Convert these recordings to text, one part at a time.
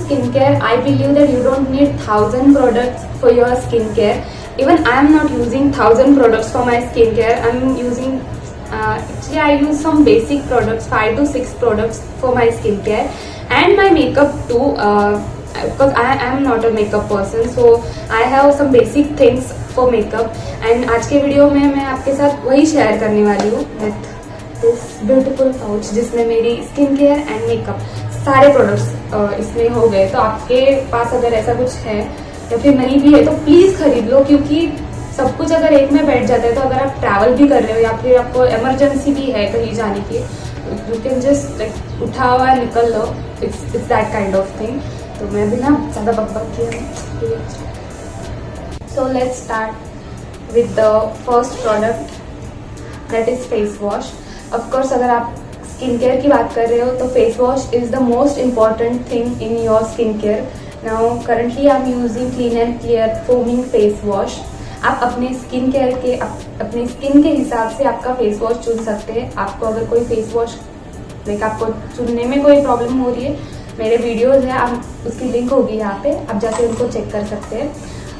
skincare, I believe that you don't need 1000 products for your skincare. Even I am not using 1000 products for my skincare. I'm using actually I use some basic products, 5 to 6 products for my skincare and my makeup too. Because I am not a makeup person, so I have some basic things for makeup. And आज के video में मैं आपके साथ वही share करने वाली हूँ with this beautiful pouch, जिसमें मेरी स्किन केयर एंड मेकअप सारे प्रोडक्ट्स इसमें हो गए. तो आपके पास अगर ऐसा कुछ है या फिर नहीं भी है तो प्लीज खरीद लो, क्योंकि सब कुछ अगर एक में बैठ जाता है तो अगर आप ट्रैवल भी कर रहे हो या फिर आपको इमरजेंसी भी है कहीं जाने की, यू कैन जस्ट लाइक उठा हुआ निकल लो. It's that kind of thing. तो मैं भी ना ज़्यादा बकबक किया. So let's start with the first product, that is face wash. Of course अगर आप स्किन केयर की बात कर रहे हो तो face wash is the most important thing in your skin care. Now currently I am using clean and clear foaming face wash. आप अपने स्किन केयर के अपने स्किन के हिसाब से आपका फेस वॉश चुन सकते हैं. आपको अगर कोई फेस वॉश लाइक आपको चुनने में कोई प्रॉब्लम हो रही है, मेरे वीडियोस है, आप उसकी लिंक होगी यहाँ पे, आप जाके उनको चेक कर सकते हैं.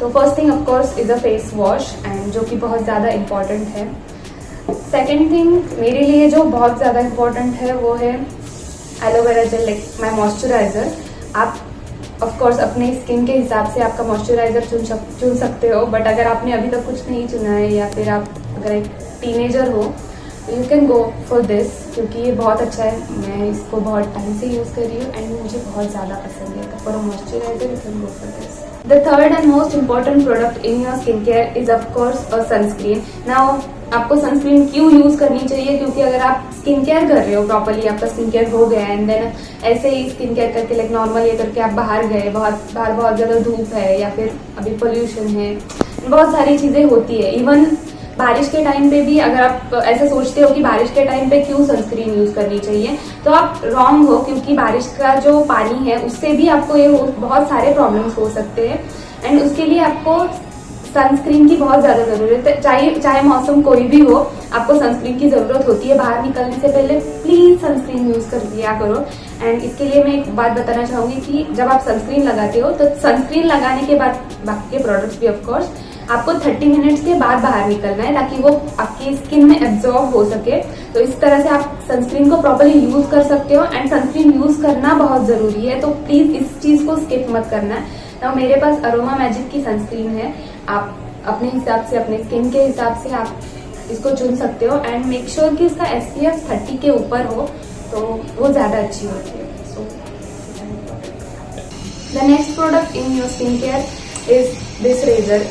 तो first thing of course is a face wash, and जो कि बहुत ज़्यादा इम्पॉर्टेंट है. सेकेंड थिंग मेरे लिए जो बहुत ज़्यादा इम्पॉर्टेंट है वो है aloe vera gel, like my moisturiser. आप ऑफकोर्स अपने स्किन के हिसाब से आपका मॉइस्चराइजर चुन सकते हो, बट अगर आपने अभी तक कुछ नहीं चुना है या फिर आप अगर एक टीनेजर हो you can go for this, क्योंकि ये बहुत अच्छा है. मैं इसको बहुत टाइम से यूज़ कर रही हूँ एंड मुझे बहुत ज़्यादा पसंद है. For moisturiser you can go for this. The third and most important product in your skin care is of course a sunscreen. Now आपको सनस्क्रीन क्यों यूज करनी चाहिए, क्योंकि अगर आप स्किन केयर कर रहे हो प्रॉपरली, आपका स्किन केयर हो गया एंड देन ऐसे ही स्किन केयर करके लाइक नॉर्मल ये करके आप बाहर गए, बाहर बहुत ज्यादा धूप है या फिर अभी पोल्यूशन है, बहुत सारी चीजें होती है. इवन बारिश के टाइम पे भी अगर आप ऐसे सोचते हो कि बारिश के टाइम पे क्यों सनस्क्रीन यूज करनी चाहिए, तो आप रॉन्ग हो, क्योंकि बारिश का जो पानी है उससे भी आपको ये बहुत सारे प्रॉब्लम्स हो सकते हैं. एंड उसके लिए आपको सनस्क्रीन की बहुत ज्यादा जरूरत है. चाहे मौसम कोई भी हो, आपको सनस्क्रीन की जरूरत होती है. बाहर निकलने से पहले प्लीज सनस्क्रीन यूज कर दिया करो. एंड इसके लिए मैं एक बात बताना चाहूंगी कि जब आप सनस्क्रीन लगाते हो तो सनस्क्रीन लगाने के बाद बाकी के प्रोडक्ट्स भी ऑफकोर्स आपको 30 मिनट्स के बाद बाहर निकलना है, ताकि वो आपकी स्किन में एब्जॉर्ब हो सके. तो इस तरह से आप सनस्क्रीन को प्रॉपर्ली यूज कर सकते हो. एंड सनस्क्रीन यूज करना बहुत जरूरी है, तो प्लीज इस चीज को स्किप मत करना. तो मेरे पास अरोमा मैजिक की सनस्क्रीन है. आप अपने हिसाब से, अपने स्किन के हिसाब से आप इसको चुन सकते हो. एंड मेक श्योर कि इसका SPF 30 के ऊपर हो, तो वो ज्यादा अच्छी होती है. So the next product in your skin care is this razor.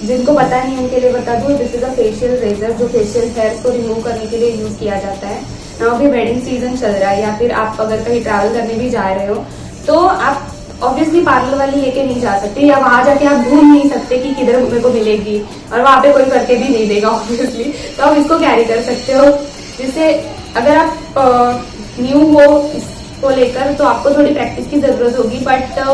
जिनको पता नहीं उनके लिए बता दूं, this is a facial razor, जो फेशियल हेयर्स को रिमूव करने के लिए यूज किया जाता है. नाउ अभी वेडिंग सीजन चल रहा है या फिर आप अगर कहीं ट्रैवल करने भी जा रहे हो तो आप ऑब्वियसली पार्लर वाली लेके नहीं जा सकते, या वहां जाके आप ढूंढ नहीं सकते कि किधर मेरे को मिलेगी, और वहां पे कोई करके भी नहीं देगा ऑब्वियसली. तो आप इसको कैरी कर सकते हो, जिससे अगर आप न्यू हो इसको लेकर तो आपको थोड़ी प्रैक्टिस की जरूरत होगी. बट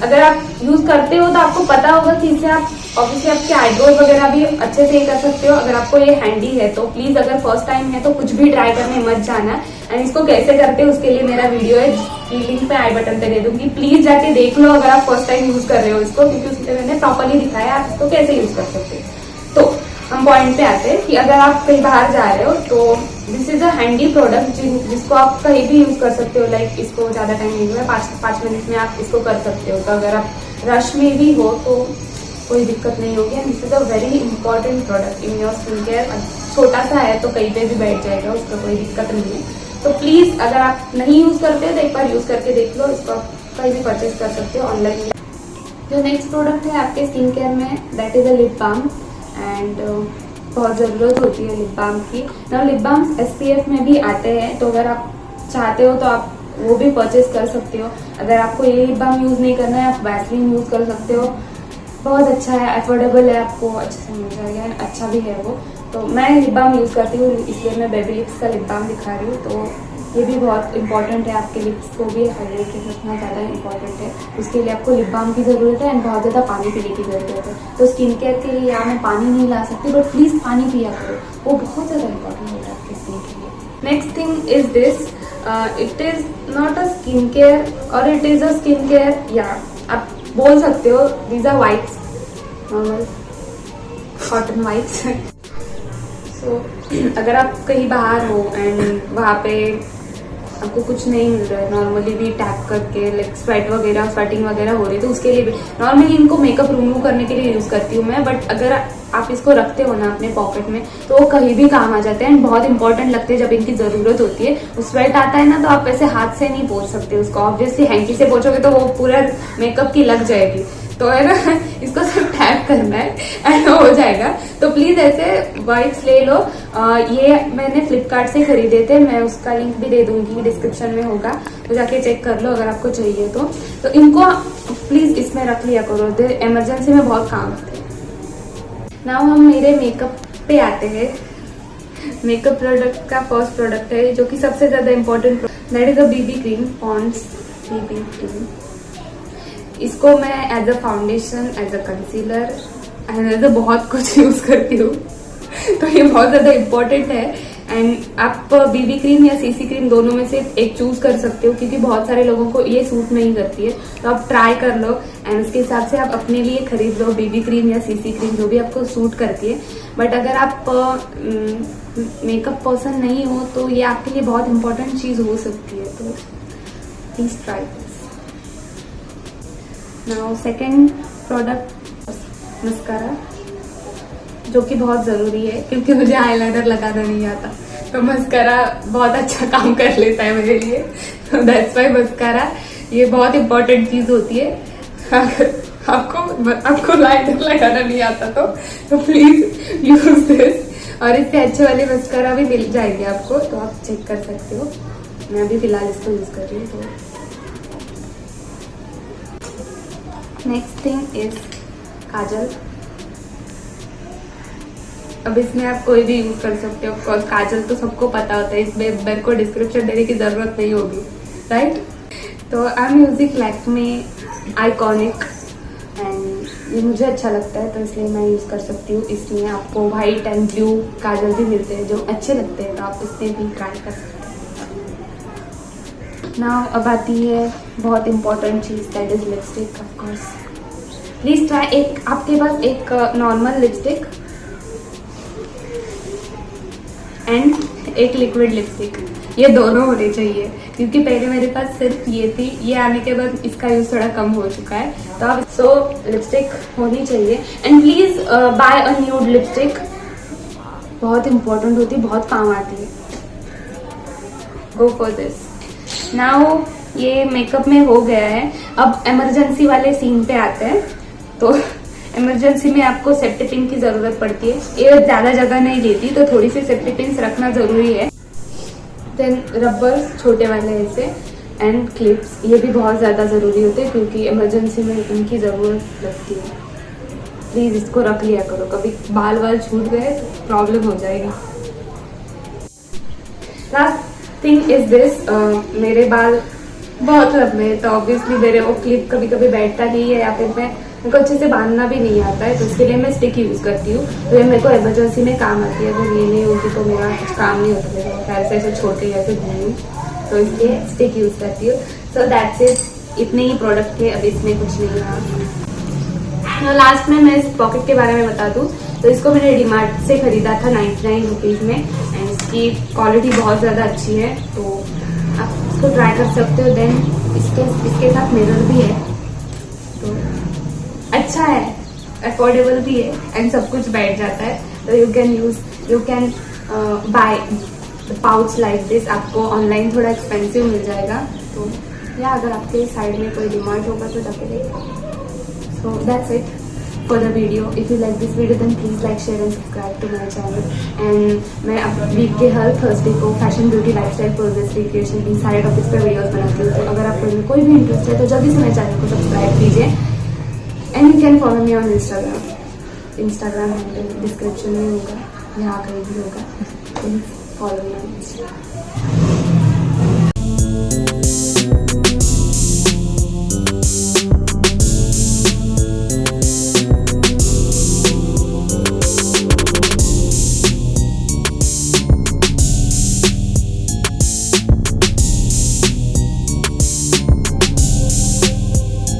अगर आप यूज करते हो तो आपको पता होगा कि इससे आप ऑब्वियसली आपके आईब्रोज वगैरह भी अच्छे से कर सकते हो. अगर आपको ये हैंडी है तो प्लीज, अगर फर्स्ट टाइम है तो कुछ भी ट्राई करने मत जाना. एंड इसको कैसे करते हैं उसके लिए मेरा वीडियो है, लिंक पे आई बटन पे दे दूंगी, प्लीज जाके देख लो अगर आप फर्स्ट टाइम यूज कर रहे हो इसको, क्योंकि उसमें मैंने प्रॉपरली दिखाया आप इसको कैसे यूज कर सकते हैं. तो हम पॉइंट पे आते हैं कि अगर आप कहीं बाहर जा रहे हो तो this is a handy product जिसको आप कहीं भी यूज कर सकते हो. लाइक इसको ज्यादा टाइम नहीं हुआ, 5 मिनट में आप इसको कर सकते हो. तो अगर आप रश में भी हो तो कोई दिक्कत नहीं होगी. And this is a very important product in your skin care. छोटा सा है तो कहीं पे भी बैठ जाएगा, उसका कोई दिक्कत नहीं है. तो प्लीज अगर आप नहीं यूज करते हो तो एक बार यूज करके देख लो. इसको आप कहीं भी परचेज कर सकते हो ऑनलाइन. जो नेक्स्ट प्रोडक्ट है आपके स्किन केयर में, that is a lip balm. And बहुत ज़रूरत होती है लिप बाम की. नाउ लिप बाम SPF में भी आते हैं, तो अगर आप चाहते हो तो आप वो भी परचेज कर सकते हो. अगर आपको ये लिप बाम यूज नहीं करना है, आप वैसलीन यूज कर सकते हो. बहुत अच्छा है, अफोर्डेबल है, आपको अच्छे से मिल जाएगा, अच्छा भी है वो. तो मैं लिप बाम यूज करती हूँ, इसलिए मैं बेबी लिप्स का लिप बाम दिखा रही हूँ. तो ये भी बहुत इंपॉर्टेंट है, आपके लिप्स को भी हाइड्रेटेड रखना ज़्यादा इंपॉर्टेंट है. उसके लिए आपको लिप बाम की ज़रूरत है एंड बहुत ज़्यादा पानी पीने की ज़रूरत है. तो स्किन केयर के लिए यहाँ मैं पानी नहीं ला सकती, बट प्लीज़ पानी पिया करो, वो बहुत ज़्यादा इंपॉर्टेंट है आपकी स्किन के लिए. Next thing is this. It is not a skin care और it is a skin care, या आप बोल सकते हो these are wipes, normal cotton wipes. So अगर आप कहीं बाहर हो एंड वहाँ पे आपको कुछ नहीं मिल रहा है, नॉर्मली भी टैप करके लाइक स्वेटिंग वगैरह हो रही है, तो उसके लिए भी नॉर्मली इनको मेकअप रिमूव करने के लिए यूज करती हूँ मैं। बट अगर आप इसको रखते हो ना अपने पॉकेट में तो वो कहीं भी काम आ जाते हैं एंड बहुत इंपॉर्टेंट लगते हैं जब इनकी जरूरत होती है। स्वेट आता है ना तो आप ऐसे हाथ से नहीं पोंछ सकते उसको, ऑब्वियसली हैंकी से पोंछोगे तो वो पूरा मेकअप की लग जाएगी, तो है ना इसको सिर्फ टैप करना है एंड हो जाएगा। तो प्लीज ऐसे वाइप्स ले लो। ये मैंने फ्लिपकार्ट से खरीदे थे, मैं उसका लिंक भी दे दूंगी, डिस्क्रिप्शन में होगा, तो जाके चेक कर लो अगर आपको चाहिए तो इनको प्लीज इसमें रख लिया करो, इमरजेंसी में बहुत काम आते हैं। नाउ हम मेरे मेकअप पे आते हैं। मेकअप प्रोडक्ट का फर्स्ट प्रोडक्ट है जो कि सबसे ज्यादा important, that is a BB cream, Pond's BB cream. इसको मैं as a foundation, as a concealer and as a बहुत कुछ यूज करती हूँ तो ये बहुत ज्यादा इम्पोर्टेंट है। एंड आप बीबी क्रीम या सीसी क्रीम दोनों में से एक चूज कर सकते हो, क्योंकि बहुत सारे लोगों को ये सूट नहीं करती है, तो आप ट्राई कर लो एंड उसके हिसाब से आप अपने लिए खरीद लो बीबी क्रीम या सीसी क्रीम जो भी आपको सूट करती है। बट अगर आप मेकअप पर्सन नहीं हो तो ये आपके लिए बहुत इंपॉर्टेंट चीज हो सकती है, तो please try this. Now second product mascara, जो कि बहुत जरूरी है क्योंकि मुझे आईलाइनर लगाना नहीं आता, तो मस्कारा बहुत अच्छा काम कर लेता है मेरे लिए, तो दैट्स व्हाई मस्कारा ये बहुत इंपॉर्टेंट चीज होती है। अगर आपको लाइनर लगाना नहीं आता तो प्लीज यूज दिस, और इससे अच्छे वाले मस्कारा भी मिल जाएंगे आपको, तो आप चेक कर सकते हो। मैं अभी फिलहाल इसको यूज कर रही हूँ। तो नेक्स्ट थिंग इज काजल। अब इसमें आप कोई भी यूज कर सकते हो, ऑफकोर्स काजल तो सबको पता होता है, इसमें मेरे को डिस्क्रिप्शन देने की जरूरत नहीं होगी, राइट। तो I am using Lakme iconic and ये मुझे अच्छा लगता है तो इसलिए मैं यूज कर सकती हूँ। इसमें आपको व्हाइट एंड ब्लू काजल भी मिलते हैं जो अच्छे लगते हैं, तो आप इसमें भी ट्राई कर सकते हैं। नाउ अब आती है बहुत इंपॉर्टेंट चीज, that is lipstick. Of course please try, एक आपके पास एक नॉर्मल लिपस्टिक एंड एक लिक्विड लिपस्टिक, ये दोनों होने चाहिए, क्योंकि पहले मेरे पास सिर्फ ये थी, ये आने के बाद इसका यूज थोड़ा कम हो चुका है, तो आप लिपस्टिक होनी चाहिए। And please buy a nude lipstick, बहुत इंपॉर्टेंट होती है, बहुत काम आती है, गो फॉर दिस। नाउ ये मेकअप में हो गया है, अब इमरजेंसी वाले सीन पे आते हैं। तो इमरजेंसी में आपको सेफ्टी पिन की जरूरत पड़ती है, ये ज्यादा जगह नहीं लेती, तो थोड़ी सी सेफ्टी पिन रखना जरूरी है। देन रबर्स छोटे वाले ऐसे एंड क्लिप्स, ये भी बहुत ज्यादा जरूरी होते हैं क्योंकि इमरजेंसी में इनकी जरूरत लगती है। प्लीज इसको रख लिया करो, कभी बाल वाल छूट गए तो प्रॉब्लम हो जाएगी। लास्ट थिंग इज दिस, मेरे बाल बहुत लंबे हैं, तो ऑब्वियसली मेरे वो क्लिप कभी कभी बैठता नहीं है, या फिर मेरे को अच्छे से बांधना भी नहीं आता है, तो उसके लिए मैं स्टिक यूज करती हूँ, तो ये मेरे को इमरजेंसी में काम आती है। अगर ये नहीं होती तो मेरा कुछ काम नहीं होता, मेरा पैर से ऐसे छोड़ के ऐसे घूमूं, तो इसलिए स्टिक यूज करती हूँ। सो दैट्स इट, इतने ही प्रोडक्ट थे, अब इसमें कुछ नहीं रहा। लास्ट में मैं इस पॉकेट के बारे में बता दूं, तो इसको मैंने डीमार्ट से खरीदा था 99 रुपीज में, एंड इसकी क्वालिटी बहुत ज्यादा अच्छी है, तो आप इसको ट्राई कर सकते हो। देन इसके साथ मिरर भी है, तो अच्छा है, अफोर्डेबल भी है एंड सब कुछ बैठ जाता है, तो you can buy pouch like this. आपको ऑनलाइन थोड़ा एक्सपेंसिव मिल जाएगा, तो या अगर आपके साइड में कोई डिमांड होगा तो जाके देखो। So that's it for the video. If you like this video then please like, share and subscribe to my channel. And मैं अब वीक के हर थर्सडे को fashion beauty lifestyle project recreation इन सारे टॉपिक्स पर वीडियोस बनाती हूँ, तो अगर आपको इनमें कोई भी इंटरेस्ट है तो जल्दी से मेरे चैनल को सब्सक्राइब कीजिए। And you can follow me on Instagram handle description में होगा, यहाँ कहीं भी होगा, please follow me on Instagram.